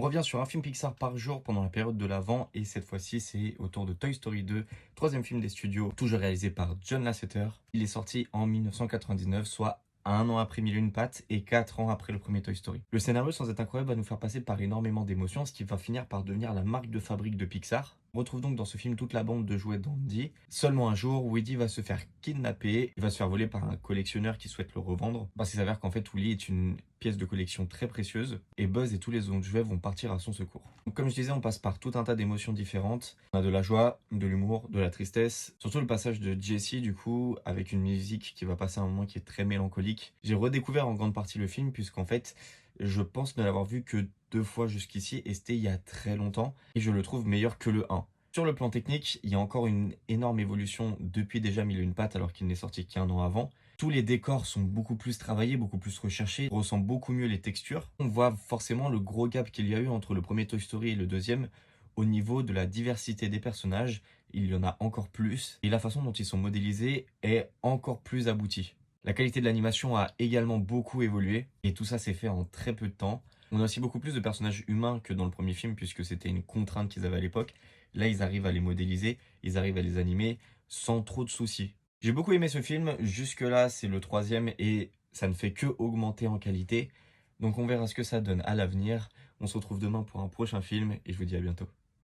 On revient sur un film Pixar par jour pendant la période de l'Avent et cette fois-ci c'est au tour de Toy Story 2, troisième film des studios, toujours réalisé par John Lasseter. Il est sorti en 1999, soit un an après Mille et une pattes et 4 ans après le premier Toy Story. Le scénario, sans être incroyable, va nous faire passer par énormément d'émotions, ce qui va finir par devenir la marque de fabrique de Pixar. On retrouve donc dans ce film toute la bande de jouets d'Andy. Seulement un jour, Woody va se faire kidnapper, il va se faire voler par un collectionneur qui souhaite le revendre, parce qu'il s'avère qu'en fait Woody est une pièce de collection très précieuse, et Buzz et tous les autres jouets vont partir à son secours. Donc, comme je disais, on passe par tout un tas d'émotions différentes. On a de la joie, de l'humour, de la tristesse, surtout le passage de Jessie du coup, avec une musique qui va passer à un moment qui est très mélancolique. J'ai redécouvert en grande partie le film, puisqu'en fait, je pense ne l'avoir vu que 2 fois jusqu'ici, et c'était il y a très longtemps, et je le trouve meilleur que le 1. Sur le plan technique, il y a encore une énorme évolution depuis déjà Mille et une pattes alors qu'il n'est sorti qu'un an avant. Tous les décors sont beaucoup plus travaillés, beaucoup plus recherchés, on ressent beaucoup mieux les textures. On voit forcément le gros gap qu'il y a eu entre le premier Toy Story et le deuxième au niveau de la diversité des personnages. Il y en a encore plus et la façon dont ils sont modélisés est encore plus aboutie. La qualité de l'animation a également beaucoup évolué et tout ça s'est fait en très peu de temps. On a aussi beaucoup plus de personnages humains que dans le premier film puisque c'était une contrainte qu'ils avaient à l'époque. Là, ils arrivent à les modéliser, ils arrivent à les animer sans trop de soucis. J'ai beaucoup aimé ce film, jusque-là c'est le troisième et ça ne fait que augmenter en qualité. Donc on verra ce que ça donne à l'avenir. On se retrouve demain pour un prochain film et je vous dis à bientôt.